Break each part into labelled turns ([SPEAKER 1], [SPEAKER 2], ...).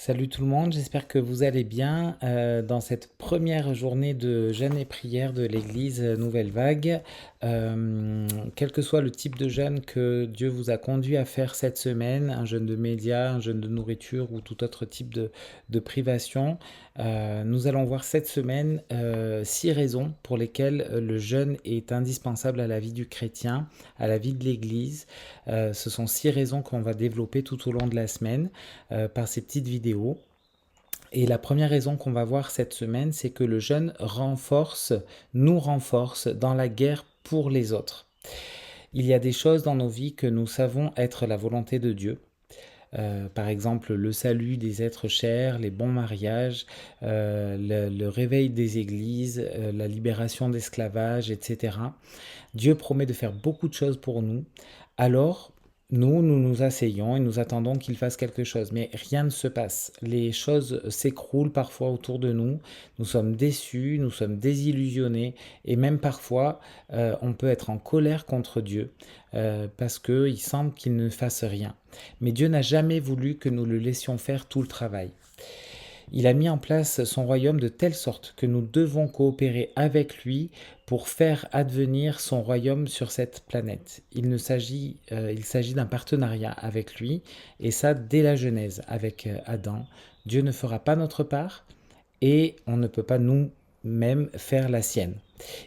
[SPEAKER 1] Salut tout le monde, j'espère que vous allez bien dans cette première journée de jeûne et prière de l'Église Nouvelle Vague. Quel que soit le type de jeûne que Dieu vous a conduit à faire cette semaine, un jeûne de médias, un jeûne de nourriture ou tout autre type de privation, nous allons voir cette semaine 6 raisons pour lesquelles le jeûne est indispensable à la vie du chrétien, à la vie de l'Église. Ce sont 6 raisons qu'on va développer tout au long de la semaine par ces petites vidéos. Et la première raison qu'on va voir cette semaine, c'est que le jeûne nous renforce dans la guerre pour les autres. Il y a des choses dans nos vies que nous savons être la volonté de Dieu. Par exemple, le salut des êtres chers, les bons mariages, le réveil des églises, la libération d'esclavage, etc. Dieu promet de faire beaucoup de choses pour nous. Alors, nous nous asseyons et nous attendons qu'il fasse quelque chose. Mais rien ne se passe. Les choses s'écroulent parfois autour de nous. Nous sommes déçus, nous sommes désillusionnés. Et même parfois, on peut être en colère contre Dieu parce qu'il semble qu'il ne fasse rien. Mais Dieu n'a jamais voulu que nous le laissions faire tout le travail. Il a mis en place son royaume de telle sorte que nous devons coopérer avec lui pour faire advenir son royaume sur cette planète. Il s'agit d'un partenariat avec lui, et ça dès la Genèse, avec Adam. Dieu ne fera pas notre part, et on ne peut pas nous-mêmes faire la sienne.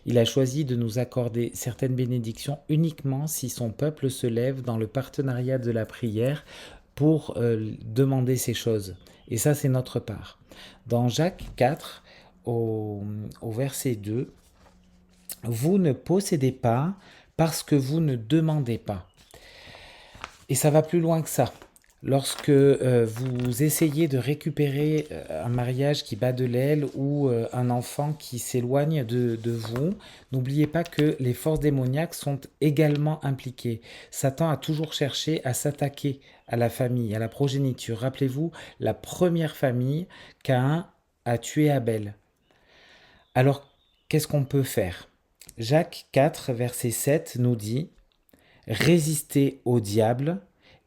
[SPEAKER 1] Il a choisi de nous accorder certaines bénédictions uniquement si son peuple se lève dans le partenariat de la prière pour demander ces choses. Et ça, c'est notre part. Dans Jacques 4, au verset 2, « Vous ne possédez pas parce que vous ne demandez pas. » Et ça va plus loin que ça. Lorsque vous essayez de récupérer un mariage qui bat de l'aile ou un enfant qui s'éloigne de vous, n'oubliez pas que les forces démoniaques sont également impliquées. Satan a toujours cherché à s'attaquer à la famille, à la progéniture. Rappelez-vous, la première famille, Caïn a tué Abel. Alors, qu'est-ce qu'on peut faire? Jacques 4, verset 7 nous dit « Résistez au diable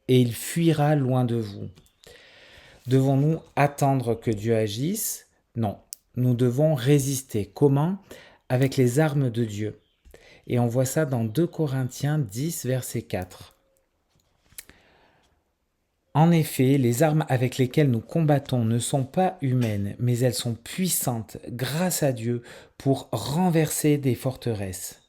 [SPEAKER 1] et il fuira loin de vous. » Devons-nous attendre que Dieu agisse? Non, nous devons résister. Comment? Avec les armes de Dieu. Et on voit ça dans 2 Corinthiens 10, verset 4. En effet, les armes avec lesquelles nous combattons ne sont pas humaines, mais elles sont puissantes, grâce à Dieu, pour renverser des forteresses.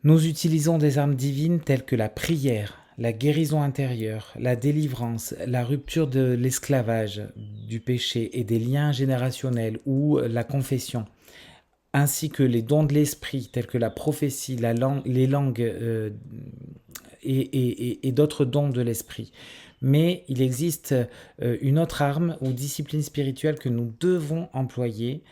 [SPEAKER 1] Nous utilisons des armes divines telles que la prière, la guérison intérieure, la délivrance, la rupture de l'esclavage, du péché et des liens générationnels ou la confession, ainsi que les dons de l'esprit tels que la prophétie, les langues et d'autres dons de l'esprit. Mais il existe une autre arme ou discipline spirituelle que nous devons employer.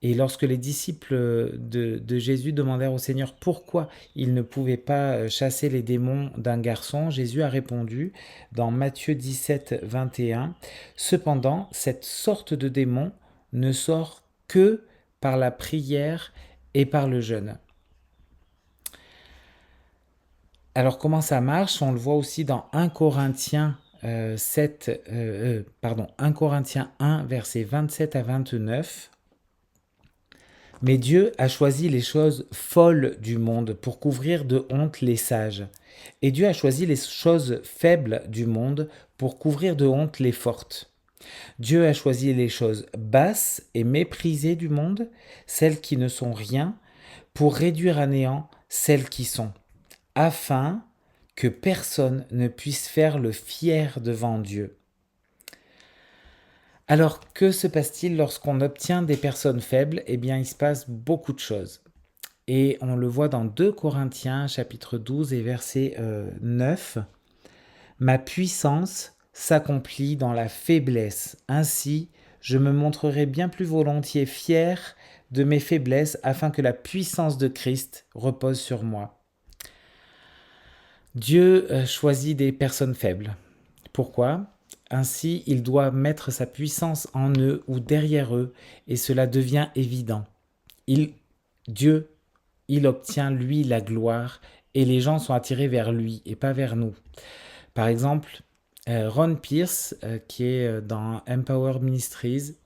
[SPEAKER 1] Et lorsque les disciples de Jésus demandèrent au Seigneur pourquoi ils ne pouvaient pas chasser les démons d'un garçon, Jésus a répondu dans Matthieu 17, 21, « Cependant, cette sorte de démon ne sort que par la prière et par le jeûne. » Alors comment ça marche? On le voit aussi dans 1 Corinthiens 1 Corinthiens 1, versets 27 à 29. Mais Dieu a choisi les choses folles du monde pour couvrir de honte les sages. Et Dieu a choisi les choses faibles du monde pour couvrir de honte les fortes. Dieu a choisi les choses basses et méprisées du monde, celles qui ne sont rien, pour réduire à néant celles qui sont, afin que personne ne puisse faire le fier devant Dieu. Alors, que se passe-t-il lorsqu'on obtient des personnes faibles? Eh bien, il se passe beaucoup de choses. Et on le voit dans 2 Corinthiens, chapitre 12 et verset 9. « Ma puissance s'accomplit dans la faiblesse. Ainsi, je me montrerai bien plus volontiers fier de mes faiblesses afin que la puissance de Christ repose sur moi. » Dieu choisit des personnes faibles. Pourquoi? Ainsi, il doit mettre sa puissance en eux ou derrière eux, et cela devient évident. Dieu, il obtient, lui, la gloire, et les gens sont attirés vers lui et pas vers nous. Par exemple, Ron Pierce, qui est dans Empower Ministries,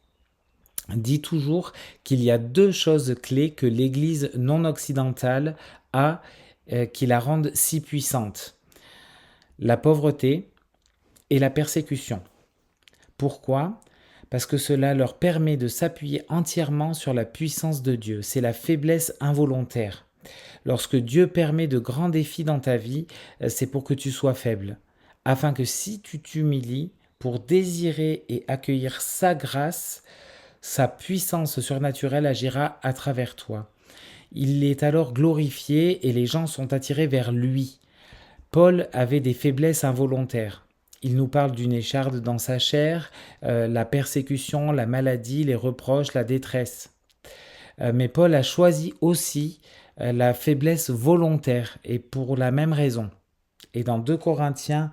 [SPEAKER 1] dit toujours qu'il y a deux choses clés que l'Église non occidentale a qui la rendent si puissante. La pauvreté et la persécution. Pourquoi ? Parce que cela leur permet de s'appuyer entièrement sur la puissance de Dieu. C'est la faiblesse involontaire. Lorsque Dieu permet de grands défis dans ta vie, c'est pour que tu sois faible. Afin que si tu t'humilies pour désirer et accueillir sa grâce, sa puissance surnaturelle agira à travers toi. Il est alors glorifié et les gens sont attirés vers lui. Paul avait des faiblesses involontaires. Il nous parle d'une écharde dans sa chair, la persécution, la maladie, les reproches, la détresse. Mais Paul a choisi aussi la faiblesse volontaire, et pour la même raison. Et dans 2 Corinthiens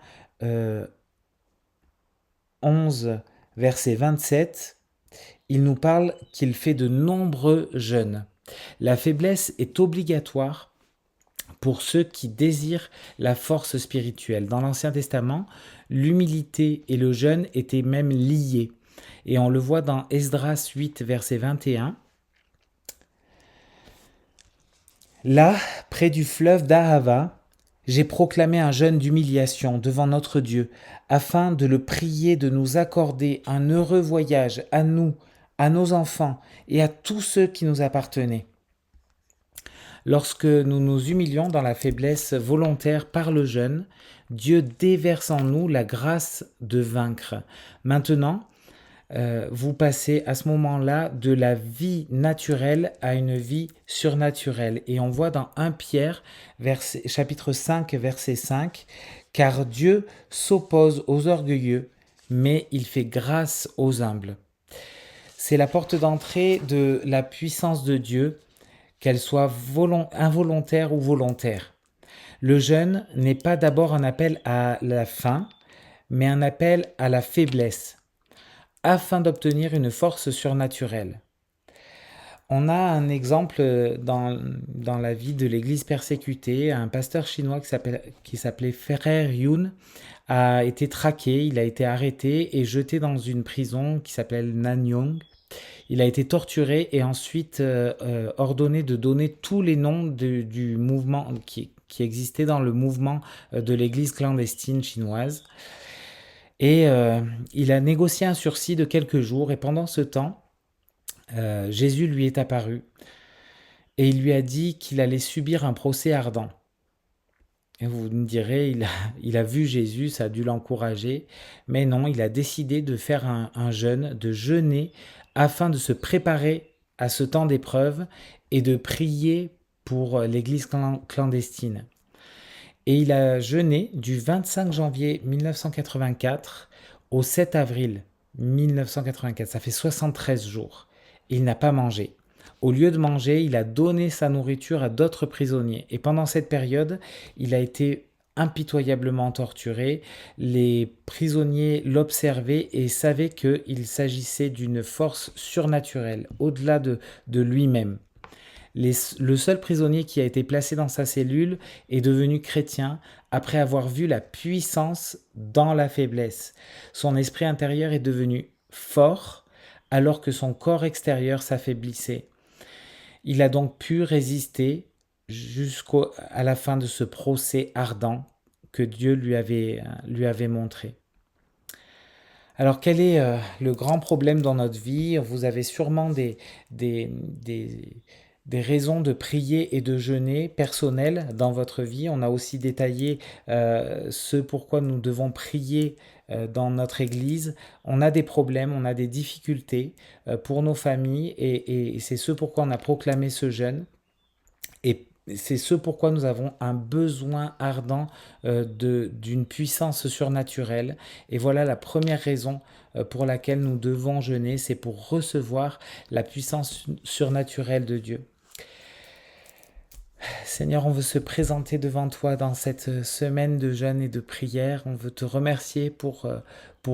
[SPEAKER 1] 11, verset 27, il nous parle qu'il fait de nombreux jeûnes. La faiblesse est obligatoire pour ceux qui désirent la force spirituelle. Dans l'Ancien Testament, l'humilité et le jeûne étaient même liés. Et on le voit dans Esdras 8, verset 21. Là, près du fleuve d'Ahava, j'ai proclamé un jeûne d'humiliation devant notre Dieu, afin de le prier de nous accorder un heureux voyage à nous, à nos enfants et à tous ceux qui nous appartenaient. Lorsque nous nous humilions dans la faiblesse volontaire par le jeûne, Dieu déverse en nous la grâce de vaincre. Maintenant, vous passez à ce moment-là de la vie naturelle à une vie surnaturelle. Et on voit dans 1 Pierre, chapitre 5, verset 5, « Car Dieu s'oppose aux orgueilleux, mais il fait grâce aux humbles. » C'est la porte d'entrée de la puissance de Dieu, qu'elle soit involontaire ou volontaire. Le jeûne n'est pas d'abord un appel à la faim, mais un appel à la faiblesse, afin d'obtenir une force surnaturelle. On a un exemple dans la vie de l'Église persécutée. Un pasteur chinois qui s'appelait Frère Yun a été traqué, il a été arrêté et jeté dans une prison qui s'appelle Nanyang. Il a été torturé et ensuite ordonné de donner tous les noms du mouvement qui existait dans le mouvement de l'Église clandestine chinoise. Et il a négocié un sursis de quelques jours, et pendant ce temps, Jésus lui est apparu et il lui a dit qu'il allait subir un procès ardent. Et vous me direz, il a vu Jésus, ça a dû l'encourager, mais non, il a décidé de faire un jeûne, de jeûner afin de se préparer à ce temps d'épreuve et de prier pour l'église clandestine. Et il a jeûné du 25 janvier 1984 au 7 avril 1984. Ça fait 73 jours. Il n'a pas mangé. Au lieu de manger, il a donné sa nourriture à d'autres prisonniers. Et pendant cette période, il a été impitoyablement torturé. Les prisonniers l'observaient et savaient qu'il s'agissait d'une force surnaturelle, au-delà de lui-même. Le seul prisonnier qui a été placé dans sa cellule est devenu chrétien après avoir vu la puissance dans la faiblesse. Son esprit intérieur est devenu fort alors que son corps extérieur s'affaiblissait. Il a donc pu résister jusqu'à la fin de ce procès ardent que Dieu lui avait montré. Alors quel est le grand problème dans notre vie ? Vous avez sûrement des raisons de prier et de jeûner personnelles dans votre vie. On a aussi détaillé ce pourquoi nous devons prier dans notre Église. On a des problèmes, on a des difficultés pour nos familles et c'est ce pourquoi on a proclamé ce jeûne. Et c'est ce pourquoi nous avons un besoin ardent d'une puissance surnaturelle. Et voilà la première raison pour laquelle nous devons jeûner, c'est pour recevoir la puissance surnaturelle de Dieu. Seigneur, on veut se présenter devant toi dans cette semaine de jeûne et de prière. On veut te remercier pour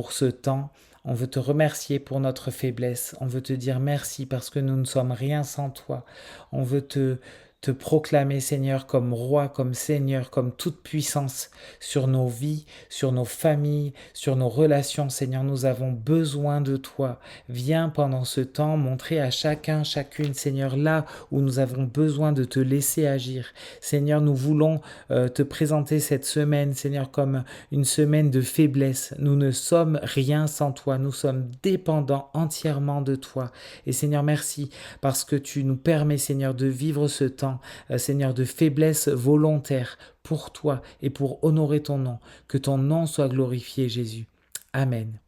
[SPEAKER 1] ce temps. On veut te remercier pour notre faiblesse. On veut te dire merci parce que nous ne sommes rien sans toi. On veut te te proclamer, Seigneur, comme roi, comme Seigneur, comme toute puissance sur nos vies, sur nos familles, sur nos relations. Seigneur, nous avons besoin de toi. Viens pendant ce temps montrer à chacun, chacune, Seigneur, là où nous avons besoin de te laisser agir. Seigneur, nous voulons te présenter cette semaine, Seigneur, comme une semaine de faiblesse. Nous ne sommes rien sans toi. Nous sommes dépendants entièrement de toi. Et Seigneur, merci parce que tu nous permets, Seigneur, de vivre ce temps, Seigneur, de faiblesse volontaire pour toi et pour honorer ton nom. Que ton nom soit glorifié, Jésus. Amen.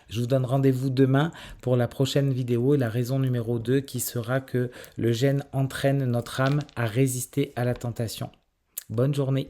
[SPEAKER 1] Je vous donne rendez-vous demain pour la prochaine vidéo et la raison numéro 2 qui sera que le jeûne entraîne notre âme à résister à la tentation. Bonne journée.